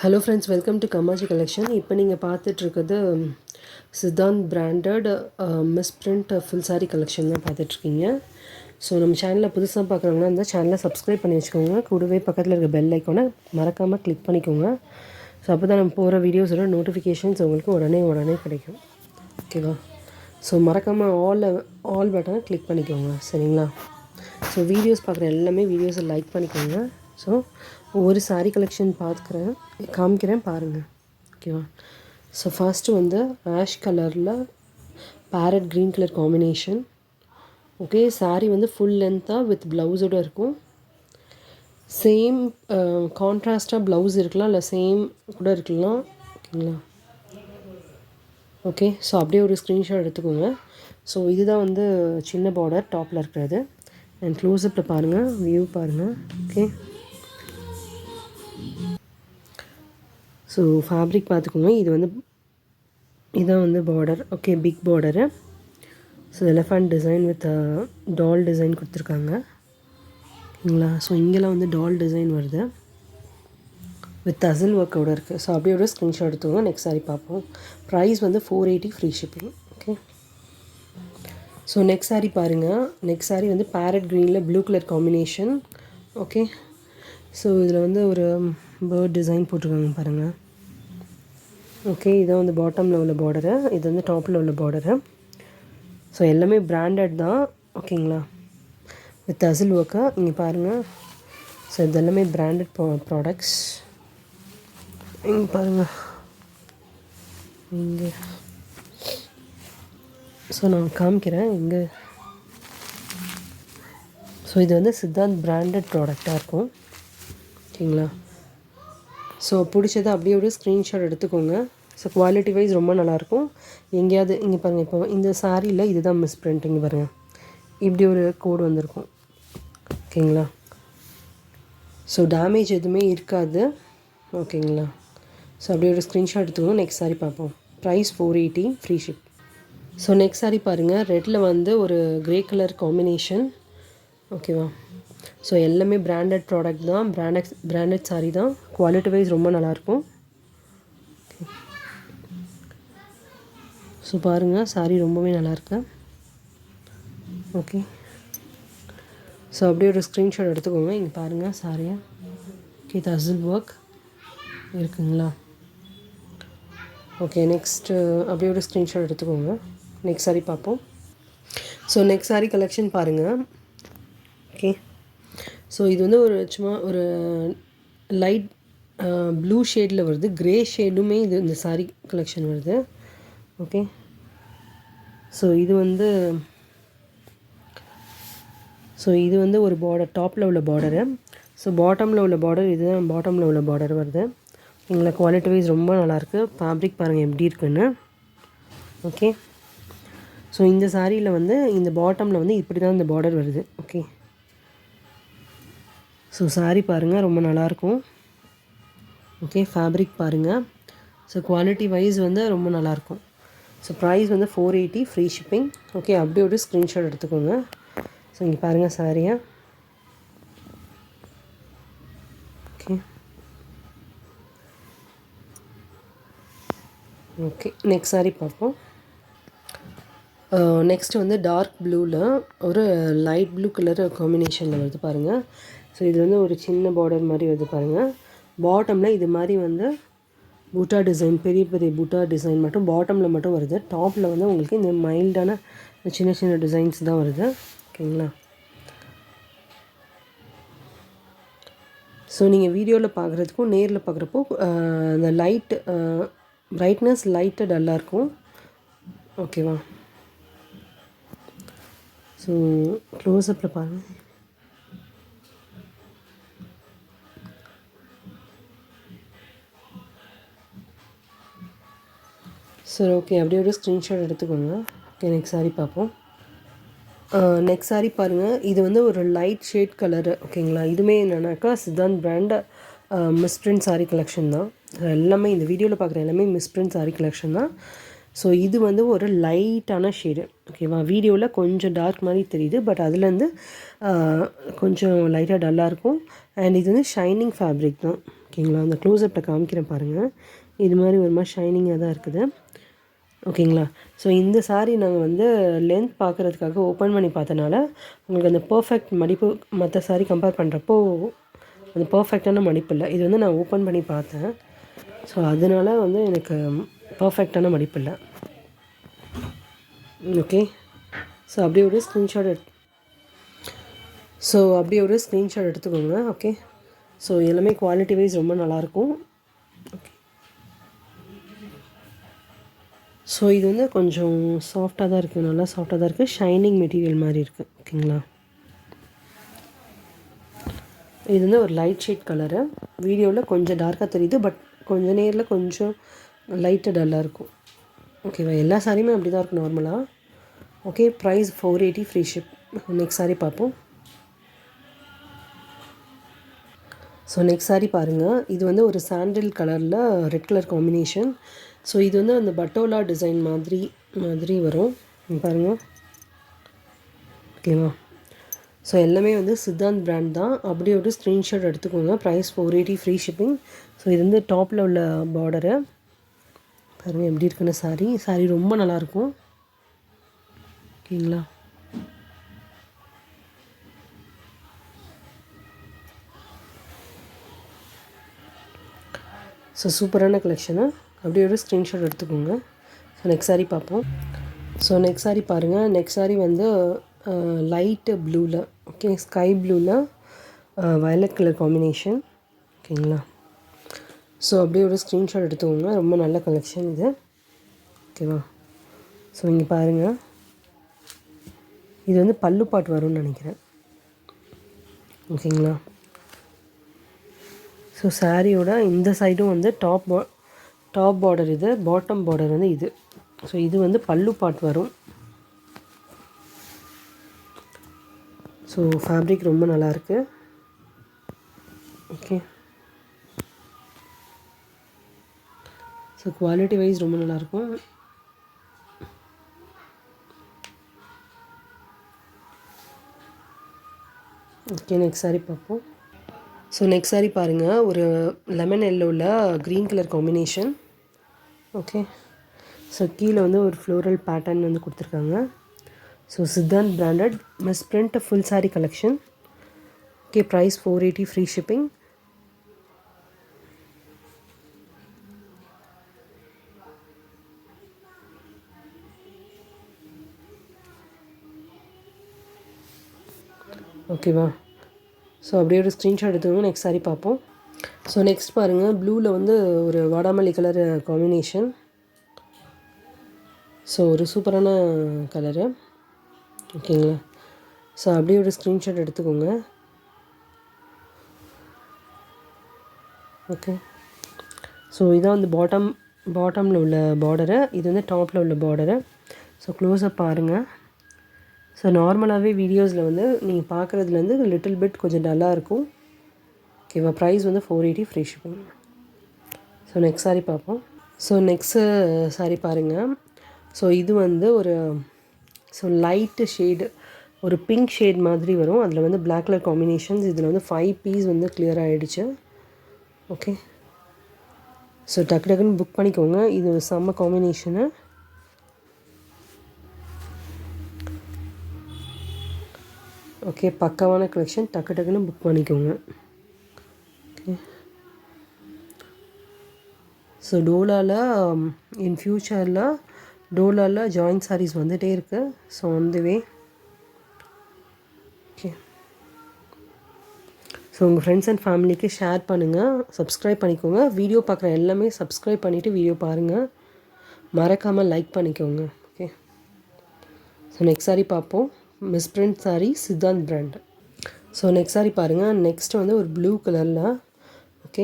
Hello friends, welcome to Kamaji collection. இப்போ நீங்கள் பார்த்துட்ருக்கிறது Siddhant branded misprint full sari collection தான் பார்த்துட்ருக்கீங்க. ஸோ நம்ம சேனலில் புதுசாக பார்க்குறவங்கன்னா இந்த சேனலை சப்ஸ்கிரைப் பண்ணி வச்சுக்கோங்க. கூடவே பக்கத்தில் இருக்க பெல் ஐக்கானை மறக்காமல் கிளிக் பண்ணிக்கோங்க. ஸோ அப்போ தான் நம்ம போகிற வீடியோஸோட நோட்டிஃபிகேஷன்ஸ் உங்களுக்கு உடனே கிடைக்கும். ஓகேவா? ஸோ மறக்காமல் ஆல் பட்டனை கிளிக் பண்ணிக்கோங்க, சரிங்களா? ஸோ வீடியோஸ் பார்க்குற எல்லாமே வீடியோஸை லைக் பண்ணிக்கோங்க. ஸோ ஒரு சாரீ கலெக்ஷன் காமிக்கிறேன் பாருங்கள், ஓகேவா? ஸோ ஃபஸ்ட்டு வந்து ஆஷ் கலரில் farad green colour combination. Okay, sari வந்து ஃபுல் லென்த்தாக வித் ப்ளவுஸோடு இருக்கும். சேம் கான்ட்ராஸ்ட்டாக ப்ளவுஸ் இருக்கலாம், இல்லை சேம் கூட இருக்கலாம், ஓகேங்களா? ஓகே, ஸோ அப்படியே ஒரு ஸ்க்ரீன்ஷாட் எடுத்துக்கோங்க. ஸோ இதுதான் வந்து சின்ன பார்டர் டாப்பில் இருக்கிறது. அண்ட் க்ளோஸ்அப்பில் பாருங்கள், வியூ பாருங்கள். ஓகே, ஸோ ஃபேப்ரிக் பார்த்துக்கோங்க. இதுதான் வந்து border. Okay, big border. So elephant design with doll design கொடுத்துருக்காங்க, ஓகேங்களா? ஸோ இங்கெல்லாம் வந்து டால் டிசைன் வருது வித் அசில் ஒர்க்கோட இருக்குது. ஸோ அப்படியே ஒரு ஸ்க்ரீன்ஷாட் எடுத்துக்கோங்க. நெக்ஸ்ட் சாரீ பார்ப்போம். ப்ரைஸ் வந்து 480 free shipping. Okay, so next sari பாருங்கள். நெக்ஸ்ட் சாரீ வந்து பேரட் க்ரீனில் blue colour combination. Okay, so இதில் வந்து ஒரு பேர்ட் டிசைன் போட்டிருக்காங்க பாருங்கள். ஓகே, இதான் வந்து பாட்டமில் உள்ள பார்டரு, இது வந்து டாப்பில் உள்ள பார்டரு. ஸோ எல்லாமே பிராண்டட் தான், ஓகேங்களா? வித் அசில் ஒர்க்கு இங்கே பாருங்கள். ஸோ இது எல்லாமே பிராண்டட் ப்ராடக்ட்ஸ். இங்கே பாருங்கள், இங்கே. ஸோ நான் காமிக்கிறேன் இங்கே. ஸோ இது வந்து சித்தாந்த் பிராண்டட் ப்ராடக்டாக இருக்கும், ஓகேங்களா? ஸோ பிடிச்சதை அப்படியே ஒரு ஸ்க்ரீன்ஷாட் எடுத்துக்கோங்க. ஸோ குவாலிட்டி வைஸ் ரொம்ப நல்லாயிருக்கும். எங்கேயாவது இங்கே பாருங்கள், இப்போ இந்த சாரியில் இதுதான் மிஸ் பிரிண்ட். இங்கே பாருங்கள், இப்படி ஒரு கோடு வந்திருக்கும், ஓகேங்களா? ஸோ டேமேஜ் எதுவுமே இருக்காது, ஓகேங்களா? ஸோ அப்படியே ஒரு ஸ்க்ரீன்ஷாட் எடுத்துக்கோங்க. நெக்ஸ்ட் சாரீ பார்ப்போம். Price 480 free ship. So next sari பாருங்கள். ரெட்டில் வந்து ஒரு க்ரே கலர் காம்பினேஷன், ஓகேவா? ஸோ எல்லாமே பிராண்டட் ப்ராடக்ட் தான், பிராண்டட் சாரீ தான். குவாலிட்டி வைஸ் ரொம்ப நல்லாயிருக்கும். ஸோ பாருங்கள், சாரீ ரொம்பவே நல்லாயிருக்கு. ஓகே, ஸோ அப்படியே ஒரு ஸ்க்ரீன்ஷாட் எடுத்துக்கோங்க. இங்கே பாருங்கள் சாரியை. ஓகே, இது அசில் ஒர்க் இருக்குங்களா? ஓகே, நெக்ஸ்ட்டு அப்படியே ஒரு ஸ்க்ரீன்ஷாட் எடுத்துக்கோங்க. நெக்ஸ்ட் சாரீ பார்ப்போம். ஸோ நெக்ஸ்ட் சாரீ கலெக்ஷன் பாருங்கள். ஓகே, ஸோ இது வந்து சும்மா ஒரு லைட் ப்ளூ ஷேடில் வருது, க்ரே ஷேடுமே இந்த சாரீ கலெக்ஷன் வருது. ஓகே, ஸோ இது வந்து ஒரு பார்டர், டாப்பில் உள்ள பார்டரு. ஸோ பாட்டமில் உள்ள பார்டர், இதுதான் பாட்டமில் உள்ள பார்டர் வருது. எங்களுக்கு குவாலிட்டி வைஸ் ரொம்ப நல்லாயிருக்கு. ஃபேப்ரிக் பாருங்கள் எப்படி இருக்குன்னு. ஓகே, ஸோ இந்த சாரியில் வந்து இந்த பாட்டமில் வந்து இப்படி தான் இந்த பார்டர் வருது. ஓகே, ஸோ சாரீ பாருங்கள், ரொம்ப நல்லாயிருக்கும். ஓகே, ஃபேப்ரிக் பாருங்கள். ஸோ குவாலிட்டி வைஸ் வந்து ரொம்ப நல்லாயிருக்கும். ஸோ ப்ரைஸ் வந்து 480 ஃப்ரீ ஷிப்பிங். ஓகே, அப்படியே ஒரு ஸ்க்ரீன்ஷாட் எடுத்துக்கோங்க. ஸோ இங்கே பாருங்கள் சாரியை. ஓகே, ஓகே, நெக்ஸ்ட் சாரீ பார்ப்போம். நெக்ஸ்ட்டு வந்து டார்க் ப்ளூவில் ஒரு லைட் ப்ளூ கலர் காம்பினேஷனில் வருது பாருங்கள். ஸோ இது வந்து ஒரு சின்ன பார்டர் மாதிரி வருது பாருங்கள். பாட்டமில் இது மாதிரி வந்து பூட்டா டிசைன், பெரிய பெரிய பூட்டா டிசைன் மட்டும் பாட்டமில் மட்டும் வருது. டாப்பில் வந்து உங்களுக்கு இந்த மைல்டான சின்ன சின்ன டிசைன்ஸ் தான் வருது, ஓகேங்களா? ஸோ நீங்கள் வீடியோவில் பார்க்குறதுக்கும் நேரில் பார்க்குறப்போ அந்த பிரைட்னஸ் லைட்டாக டல்லாக இருக்கும், ஓகேவா? ஸோ க்ளோஸ்அப்பில் பாருங்கள். சரி, ஓகே, அப்படியே ஒரு ஸ்க்ரீன்ஷாட் எடுத்துக்கோங்க. ஓகே, நெக்ஸ்ட் சாரீ பார்ப்போம். நெக்ஸ்ட் சாரீ பாருங்கள். இது வந்து ஒரு லைட் ஷேட் கலரு, ஓகேங்களா? இதுவுமே என்னென்னாக்கா Siddhant brand misprint sari collection தான். எல்லாமே இந்த வீடியோவில் பார்க்குற எல்லாமே மிஸ்பிரிண்ட் சாரீ கலெக்ஷன் தான். ஸோ இது வந்து ஒரு லைட்டான ஷேடு, ஓகேவா? வீடியோவில் கொஞ்சம் டார்க் மாதிரி தெரியுது, பட் அதுலேருந்து கொஞ்சம் லைட்டாக டல்லாக இருக்கும். அண்ட் இது வந்து ஷைனிங் ஃபேப்ரிக் தான், ஓகேங்களா. அந்த க்ளோஸ்அப்பில் காமிக்கிறேன் பாருங்கள். இது மாதிரி ஒரு மாதிரி ஷைனிங்காக தான் இருக்குது. ஓகேங்களா. ஸோ இந்த சாரீ நாங்கள் வந்து லென்த் பார்க்குறதுக்காக ஓப்பன் பண்ணி பார்த்தனால உங்களுக்கு அந்த பர்ஃபெக்ட் மடிப்பு மற்ற சாரீ கம்பேர் பண்ணுறப்போ அது பர்ஃபெக்டான மடிப்பு இல்லை. இது வந்து நான் ஓப்பன் பண்ணி பார்த்தேன். ஸோ அதனால வந்து எனக்கு பர்ஃபெக்டான மடிப்பு இல்லை. ஓகே. ஸோ அப்படியே ஒரு ஸ்க்ரீன்ஷாட் எடுத்துக்கோங்க. ஓகே. ஸோ எல்லாமே குவாலிட்டி வைஸ் ரொம்ப நல்லாயிருக்கும். ஓகே. ஸோ இது வந்து கொஞ்சம் சாஃப்டாக தான் இருக்குது, நல்லா சாஃப்டாக தான் இருக்குது, ஷைனிங் மெட்டீரியல் மாதிரி இருக்குது. ஓகேங்களா. இது வந்து ஒரு லைட் ஷேட் கலரு. வீடியோவில் கொஞ்சம் டார்க்காக தெரியுது, பட் கொஞ்சம் நேரில் கொஞ்சம் லைட்டு டல்லாக இருக்கும். ஓகேவா. எல்லா சாரியுமே அப்படி தான் இருக்கும் நார்மலாக. Okay. Price 480 free ship. Next sari பார்ப்போம். ஸோ நெக்ஸ்ட் சாரீ பாருங்கள். இது வந்து ஒரு சாண்டில் கலரில் ரெட் கலர் காம்பினேஷன். ஸோ இது வந்து அந்த பட்டோலா டிசைன் மாதிரி வரும் பாருங்கள். ஓகேவா. ஸோ எல்லாமே வந்து சித்தாந்த் பிராண்ட் தான். அப்படியே ஒரு ஸ்க்ரீன்ஷாட் எடுத்துக்கோங்க. Price 480 free shipping. ஸோ இது வந்து டாப்பில் உள்ள பார்டரு பாருங்கள் எப்படி இருக்குன்னு. சாரீ ரொம்ப நல்லாயிருக்கும். ஓகேங்களா. ஸோ சூப்பரான கலெக்ஷனு. அப்படியே ஒரு ஸ்க்ரீன்ஷாட் எடுத்துக்கோங்க. ஸோ நெக்ஸ்ட் சாரீ பார்ப்போம். ஸோ நெக்ஸ்ட் சாரீ பாருங்கள். நெக்ஸ்ட் சாரீ வந்து லைட்டு ப்ளூவில், ஓகே, ஸ்கை ப்ளூவில் வயலட் கலர் காம்பினேஷன். ஓகேங்களா. ஸோ அப்படியே ஒரு ஸ்க்ரீன்ஷாட் எடுத்துக்கோங்க. ரொம்ப நல்ல கலெக்ஷன் இது. ஓகேவா. ஸோ இங்கே பாருங்கள். இது வந்து பல்லு பாட்டு வரும்னு நினைக்கிறேன். ஓகேங்களா. ஸோ சாரியோட இந்த சைடும் வந்து டாப் பார்டர் இது, பாட்டம் பார்டர் வந்து இது. ஸோ இது வந்து பல்லு பாட் வரும். ஸோ ஃபேப்ரிக் ரொம்ப நல்லாயிருக்கு. ஓகே. ஸோ குவாலிட்டி வைஸ் ரொம்ப நல்லாயிருக்கும். ஓகே. நெக்ஸ்ட் சாரீ பார்ப்போம். ஸோ நெக்ஸ்ட் சாரீ பாருங்கள். ஒரு லெமன் எல்லோவில் green colour combination. Okay. So கீழே வந்து ஒரு ஃப்ளோரல் பேட்டர்ன் வந்து கொடுத்துருக்காங்க. So Siddhant branded misprint full sari collection. Okay. Price 480 free shipping. ஓகேவா. ஸோ அப்படியே ஒரு ஸ்க்ரீன்ஷாட் எடுத்துக்கோங்க. நெக்ஸ்ட் சாரீ பார்ப்போம். ஸோ நெக்ஸ்ட் பாருங்கள். ப்ளூவில் வந்து ஒரு வாடாமல்லி கலர் காம்பினேஷன். ஸோ ஒரு சூப்பரான கலரு. ஓகேங்களா. ஸோ அப்படியே ஒரு ஸ்க்ரீன்ஷாட் எடுத்துக்கோங்க. ஓகே. ஸோ இதான் வந்து பாட்டமில் உள்ள பார்டரு. இது வந்து டாப்பில் உள்ள பார்டரு. ஸோ க்ளோஸப் பாருங்கள். ஸோ நார்மலாகவே வீடியோஸில் வந்து நீங்கள் பார்க்குறதுலேருந்து லிட்டில் பிட் கொஞ்சம் டல்லாக இருக்கும். ஓகேவா. ப்ரைஸ் வந்து 480 free shipping. So next sari பார்ப்போம். ஸோ நெக்ஸ்ட்டு சாரீ பாருங்கள். ஸோ இது வந்து ஒரு லைட்டு ஷேடு, ஒரு பிங்க் ஷேட் மாதிரி வரும். அதில் வந்து பிளாக் கலர் காம்பினேஷன்ஸ். இதில் வந்து 5 பீஸ் வந்து கிளியர் ஆகிடுச்சு. ஓகே. ஸோ டக்குன்னு புக் பண்ணிக்கோங்க. இது ஒரு செம்ம காம்பினேஷனு. ஓகே. பக்காவான கலெக்ஷன். டக்குன்னு புக் பண்ணிக்கோங்க. ஓகே. ஸோ டோலாவில் இன் ஃப்யூச்சரில் டோலாவில் ஜாயின்ட் சாரீஸ் வந்துகிட்டே இருக்குது. So on the way. Okay. So உங்கள் ஃப்ரெண்ட்ஸ் அண்ட் ஃபேமிலிக்கு ஷேர் பண்ணுங்கள். சப்ஸ்கிரைப் பண்ணிக்கோங்க. வீடியோ பார்க்குற எல்லாமே சப்ஸ்கிரைப் பண்ணிவிட்டு வீடியோ பாருங்கள். மறக்காமல் லைக் பண்ணிக்கோங்க. ஓகே. ஸோ நெக்ஸ்ட் சாரீ பார்ப்போம். Misprint sari, Siddhant brand. So next sari பாருங்கள். நெக்ஸ்ட் வந்து ஒரு ப்ளூ கலரில், okay,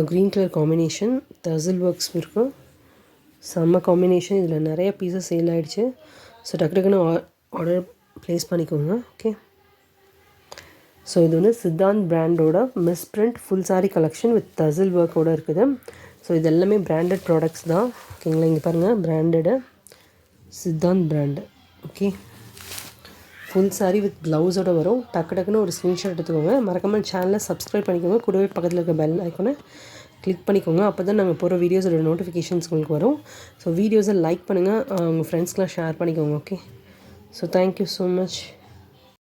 green colour combination, tassel works இருக்கும். செம்ம காம்பினேஷன். இதில் நிறைய பீஸஸ் சேல் ஆகிடுச்சு. ஸோ டக்குன்னு ஆர்டர் ப்ளேஸ் பண்ணிக்கோங்க. ஓகே. ஸோ இது வந்து சித்தாந்த் பிராண்டோட misprint full sari collection with tassel ஒர்க்கோடு இருக்குது. ஸோ இது எல்லாமே பிராண்டட் ப்ராடக்ட்ஸ் தான். ஓகேங்களா. இங்கே பாருங்கள், branded Siddhant brand. Okay. Full sari with ப்ளவுஸோடு வரும். டக்குன்னு ஒரு ஸ்க்ரீன்ஷாட் எடுத்துக்கோங்க. மறக்காமல் சேனலை சப்ஸ்கிரைப் பண்ணிக்கோங்க. கூடவே பக்கத்தில் இருக்க பெல் ஐக்கானை கிளிக் பண்ணிக்கோங்க. அப்போ தான் நாங்கள் போகிற வீடியோஸோட நோட்டிஃபிகேஷன்ஸ் உங்களுக்கு வரும். ஸோ வீடியோஸை லைக் பண்ணுங்கள், உங்கள் ஃப்ரெண்ட்ஸ்க்கெலாம் ஷேர் பண்ணிக்கோங்க. Okay, so thank you so much.